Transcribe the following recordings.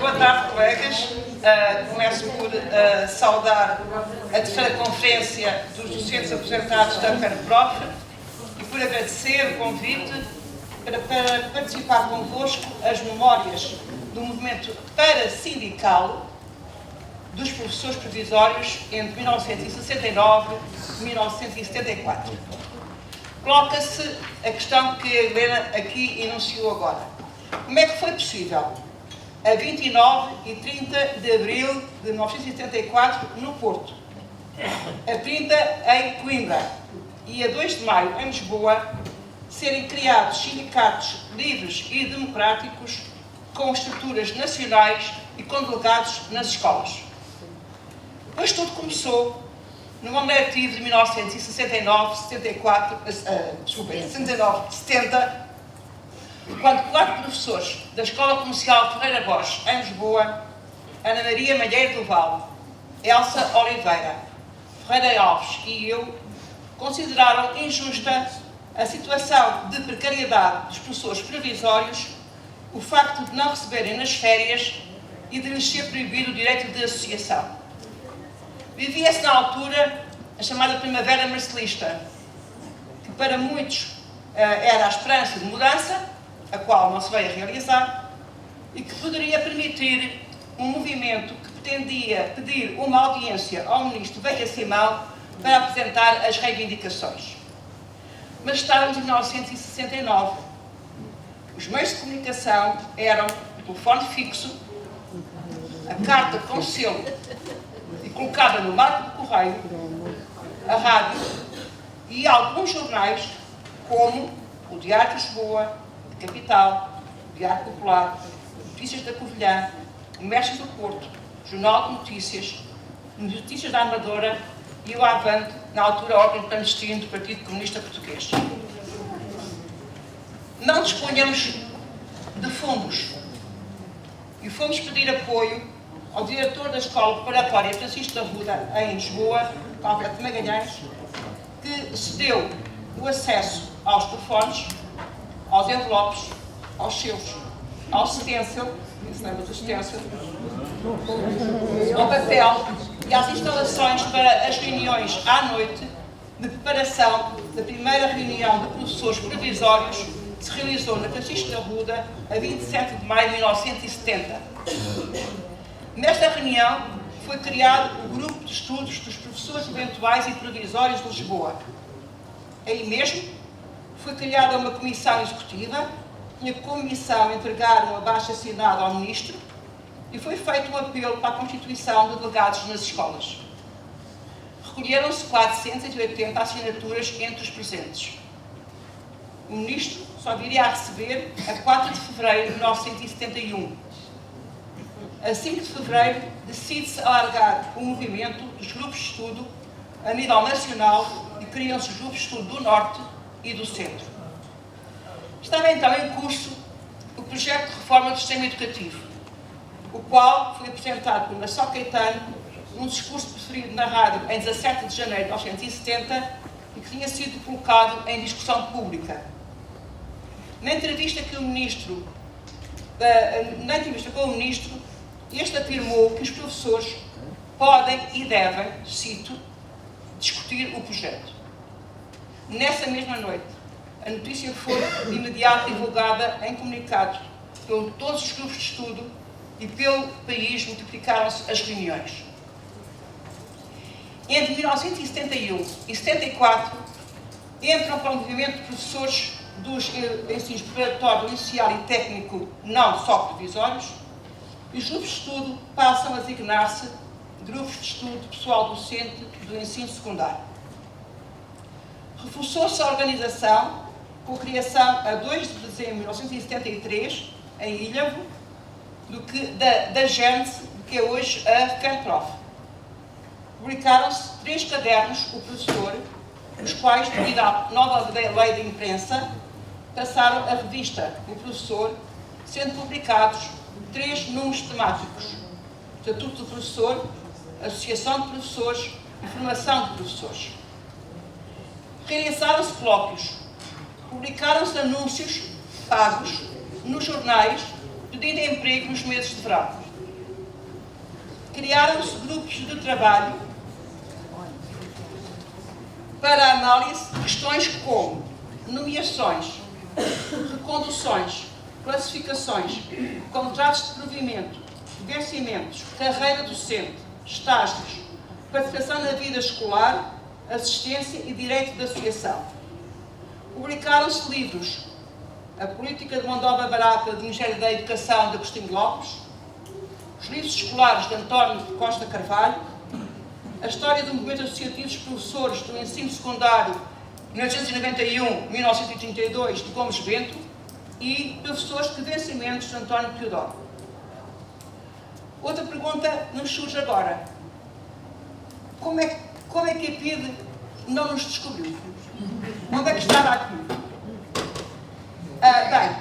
Boa tarde, colegas. Começo por saudar a terceira conferência dos docentes aposentados da FENPROF e por agradecer o convite para participar convosco as memórias do movimento parasindical dos professores provisórios entre 1969 e 1974. Coloca-se a questão que a Helena aqui enunciou agora. Como é que foi possível, a 29 e 30 de abril de 1974, no Porto, a 30 em Coimbra e a 2 de maio em Lisboa, serem criados sindicatos livres e democráticos com estruturas nacionais e com delegados nas escolas? Pois tudo começou no ano letivo de 1969-70, quando 4 professores da Escola Comercial Ferreira Rocha, em Lisboa, Ana Maria Malheiro do Vale, Elsa Oliveira, Ferreira Alves e eu, consideraram injusta a situação de precariedade dos professores provisórios, o facto de não receberem nas férias e de lhes ser proibido o direito de associação. Vivia-se na altura a chamada Primavera Marcelista, que para muitos era a esperança de mudança, a qual não se veio a realizar, e que poderia permitir um movimento que pretendia pedir uma audiência ao ministro Veiga Simão para apresentar as reivindicações. Mas estávamos em 1969. Os meios de comunicação eram o telefone fixo, a carta com selo e colocada no marco do correio, a rádio e alguns jornais, como o Diário de Lisboa, de Capital, o Diário Popular, Notícias da Covilhã, o Mestres do Porto, Jornal de Notícias, Notícias da Amadora e o Avante, na altura órgão clandestino do Partido Comunista Português. Não dispunhamos de fundos e fomos pedir apoio ao diretor da Escola Preparatória Francisco da Ruda, em Lisboa, Alberto Magalhães, que cedeu o acesso aos telefones, aos envelopes, aos selos, ao stencil, ao papel e às instalações para as reuniões à noite de preparação da primeira reunião de professores provisórios que se realizou na Francisco da Ruda a 27 de maio de 1970. Nesta reunião foi criado o Grupo de Estudos dos Professores Eventuais e Provisórios de Lisboa. Aí mesmo foi criada uma comissão executiva, tinha como missão entregar um abaixo-assinado ao Ministro e foi feito um apelo para a constituição de delegados nas escolas. Recolheram-se 480 assinaturas entre os presentes. O Ministro só viria a receber a 4 de fevereiro de 1971. A 5 de fevereiro, decide-se alargar o movimento dos grupos de estudo a nível nacional e criam-se os grupos de estudo do Norte e do Centro. Estava então em curso o projeto de reforma do sistema educativo, o qual foi apresentado por Marcelo Caetano num discurso preferido na rádio em 17 de janeiro de 1970 e que tinha sido colocado em discussão pública. Na entrevista com o Ministro, este afirmou que os professores podem e devem, cito, discutir o projeto. Nessa mesma noite, a notícia foi de imediato divulgada em comunicado por todos os grupos de estudo e pelo país multiplicaram-se as reuniões. Entre 1971 e 74, entram para o movimento de professores dos ensinos preparatório, inicial e técnico não só provisórios, e os grupos de estudo passam a designar-se grupos de estudo de pessoal docente do ensino secundário. Reforçou-se a organização com a criação, a 2 de dezembro de 1973, em Ilhavo, da gênese que é hoje a FENPROF. Publicaram-se 3 cadernos, o professor, os quais, devido à nova lei de imprensa, passaram a revista O Professor, sendo publicados 3 números temáticos: Estatuto do Professor, Associação de Professores e Formação de Professores. Realizaram-se colóquios, publicaram-se anúncios pagos nos jornais pedindo emprego nos meses de verão. Criaram-se grupos de trabalho para a análise de questões como nomeações, reconduções, classificações, contratos de provimento, vencimentos, carreira docente, estágios, participação na vida escolar, assistência e direito de associação. Publicaram-se livros: A Política de Mão de Obra Barata do Ministério da Educação, de Agostinho Lopes, os livros escolares de António Costa Carvalho, a História do Movimento Associativo dos Professores do Ensino Secundário 1991-1932, de Gomes Bento, e Professores de Vencimentos, de António Teodoro. Outra pergunta nos surge agora: como é que a PIDE não nos descobriu? Onde é que estava a PIDE? Bem,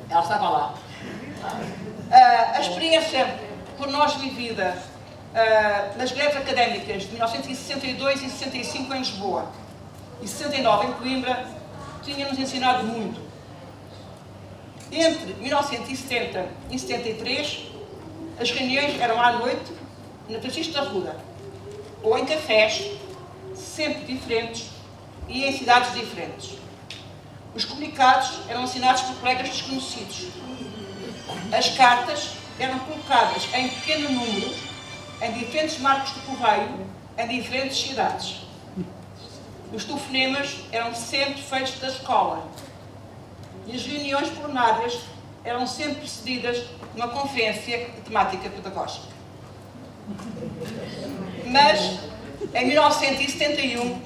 ela estava lá. A experiência por nós vivida nas greves académicas de 1962 e 65 em Lisboa e 69 em Coimbra tinha-nos ensinado muito. Entre 1970 e 73, as reuniões eram à noite na Francisco da Ruda, ou em cafés, sempre diferentes e em cidades diferentes. Os comunicados eram assinados por colegas desconhecidos. As cartas eram colocadas em pequeno número, em diferentes marcos de correio, em diferentes cidades. Os telefonemas eram sempre feitos da escola. E as reuniões plenárias eram sempre precedidas de uma conferência de temática pedagógica. Mas, em 1971,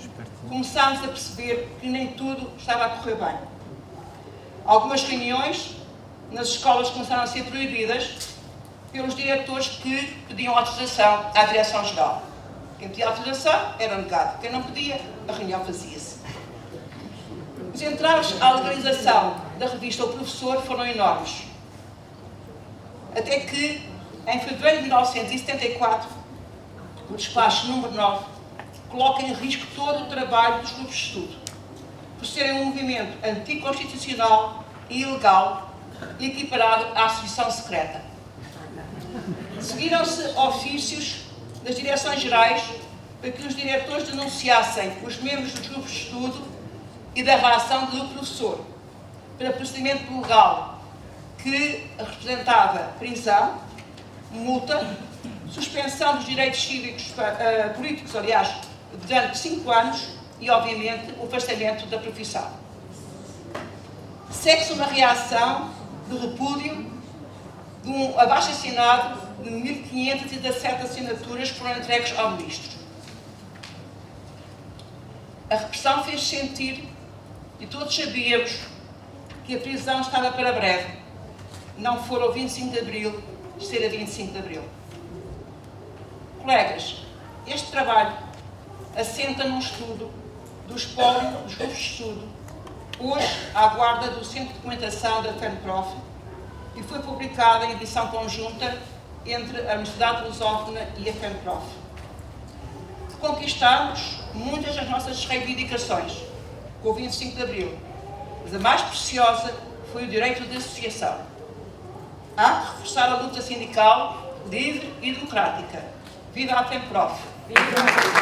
começámos a perceber que nem tudo estava a correr bem. Algumas reuniões nas escolas começaram a ser proibidas pelos diretores que pediam autorização à Direção-Geral. Quem pedia autorização era negado. Quem não pedia, a reunião fazia-se. Os entraves à legalização da revista O Professor foram enormes. Até que, em fevereiro de 1974, o despacho número 9 coloca em risco todo o trabalho dos grupos de estudo, por serem um movimento anticonstitucional e ilegal e equiparado à associação secreta. Seguiram-se ofícios das direções gerais para que os diretores denunciassem os membros dos grupos de estudo e da relação do professor para procedimento legal que representava prisão, multa, suspensão dos direitos cívicos, políticos, aliás, durante 5 anos e, obviamente, o afastamento da profissão. Segue-se uma reação de repúdio de um abaixo-assinado de 1.517 assinaturas que foram entregues ao Ministro. A repressão fez sentir, e todos sabíamos, que a prisão estava para breve. Não for ao 25 de Abril, ser a 25 de Abril. Colegas, este trabalho assenta num estudo do espólio dos grupos de estudo, hoje à guarda do Centro de Documentação da FENPROF, e foi publicado em edição conjunta entre a Universidade Lusófona e a FENPROF. Conquistámos muitas das nossas reivindicações com o 25 de Abril, mas a mais preciosa foi o direito de associação. Há que reforçar a luta sindical livre e democrática. Viva a FENPROF! Viva!